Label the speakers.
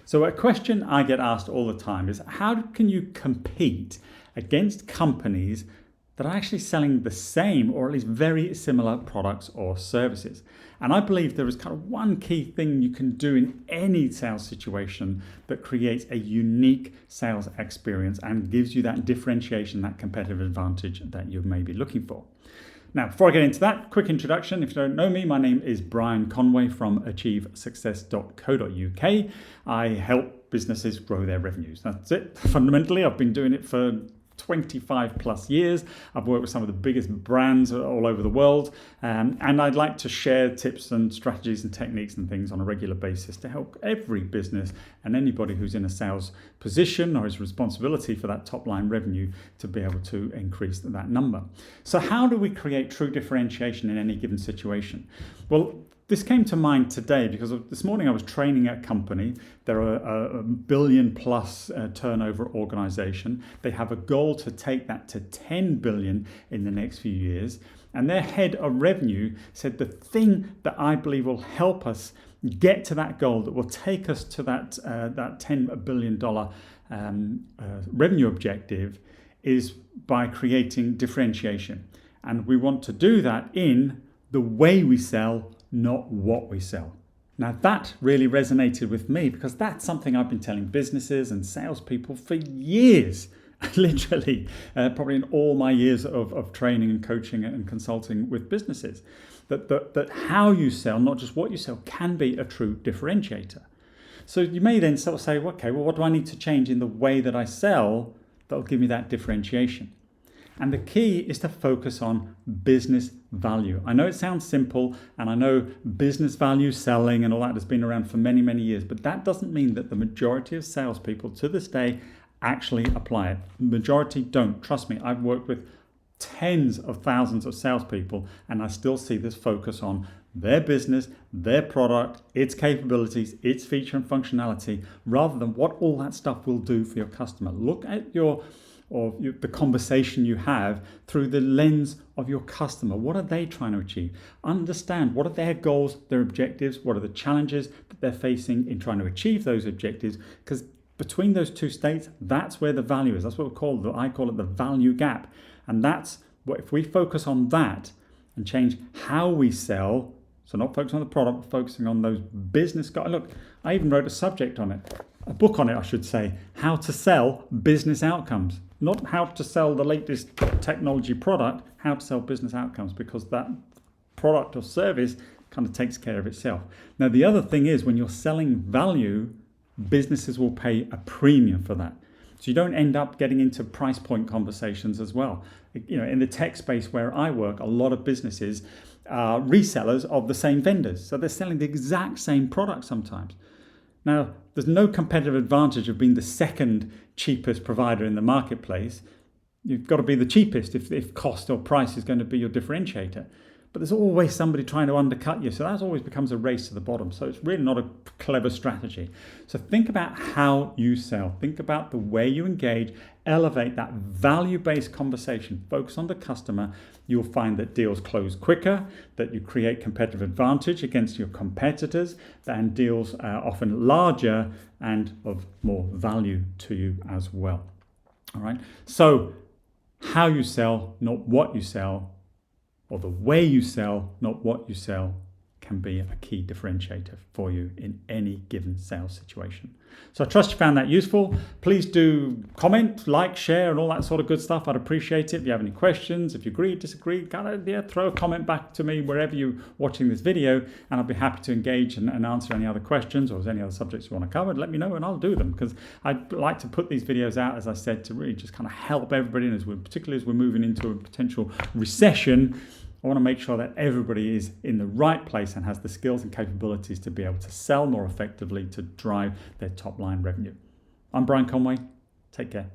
Speaker 1: So a question I get asked all the time is, how can you compete against companies that are actually selling the same or at least very similar products or services? And I believe there is kind of one key thing you can do in any sales situation that creates a unique sales experience and gives you that differentiation, that competitive advantage that you may be looking for. Now, before I get into that, quick introduction. If you don't know me, my name is Brian Conway from achievesuccess.co.uk. I help businesses grow their revenues. That's it. Fundamentally, I've been doing it for 25 plus years. I've worked with some of the biggest brands all over the world, and I'd like to share tips and strategies and techniques and things on a regular basis to help every business and anybody who's in a sales position or has responsibility for that top line revenue to be able to increase that number. So how do we create true differentiation in any given situation? Well, this came to mind today because this morning I was training a company. They're a billion plus turnover organization. They have a goal to take that to 10 billion in the next few years. And their head of revenue said the thing that I believe will help us get to that goal, that will take us to that $10 billion revenue objective, is by creating differentiation. And we want to do that in the way we sell, not what we sell. Now that really resonated with me because that's something I've been telling businesses and salespeople for years, literally, probably in all my years of training and coaching and consulting with businesses, that how you sell, not just what you sell, can be a true differentiator. So you may then sort of say, okay, well, what do I need to change in the way that I sell that will give me that differentiation? And the key is to focus on business value. I know it sounds simple, and I know business value selling and all that has been around for many, many years, but that doesn't mean that the majority of salespeople to this day actually apply it. The majority don't. Trust me, I've worked with tens of thousands of salespeople, and I still see this focus on their business, their product, its capabilities, its feature and functionality, rather than what all that stuff will do for your customer. Look at the conversation you have through the lens of your customer. What are they trying to achieve? Understand what are their goals, their objectives, what are the challenges that they're facing in trying to achieve those objectives, because between those two states, that's where the value is. That's what I call it the value gap. And that's what, if we focus on that and change how we sell, so not focusing on the product, but focusing on those business guys. Look, I even wrote a book on it, I should say, how to sell business outcomes. Not how to sell the latest technology product, how to sell business outcomes, because that product or service kind of takes care of itself. Now, the other thing is when you're selling value, businesses will pay a premium for that. So you don't end up getting into price point conversations as well. You know, in the tech space where I work, a lot of businesses are resellers of the same vendors. So they're selling the exact same product sometimes. Now, there's no competitive advantage of being the second cheapest provider in the marketplace. You've got to be the cheapest if cost or price is going to be your differentiator. But there's always somebody trying to undercut you. So that always becomes a race to the bottom. So it's really not a clever strategy. So think about how you sell. Think about the way you engage. Elevate that value-based conversation. Focus on the customer. You'll find that deals close quicker, that you create competitive advantage against your competitors, and deals are often larger and of more value to you as well. All right. So how you sell, not what you sell, or the way you sell, not what you sell, can be a key differentiator for you in any given sales situation. So I trust you found that useful. Please do comment, like, share, and all that sort of good stuff. I'd appreciate it. If you have any questions, if you agree, disagree, throw a comment back to me wherever you're watching this video, and I'll be happy to engage and answer any other questions, or if there's any other subjects you want to cover, let me know and I'll do them, because I'd like to put these videos out, as I said, to really just kind of help everybody, and particularly as we're moving into a potential recession. I want to make sure that everybody is in the right place and has the skills and capabilities to be able to sell more effectively to drive their top line revenue. I'm Brian Conway. Take care.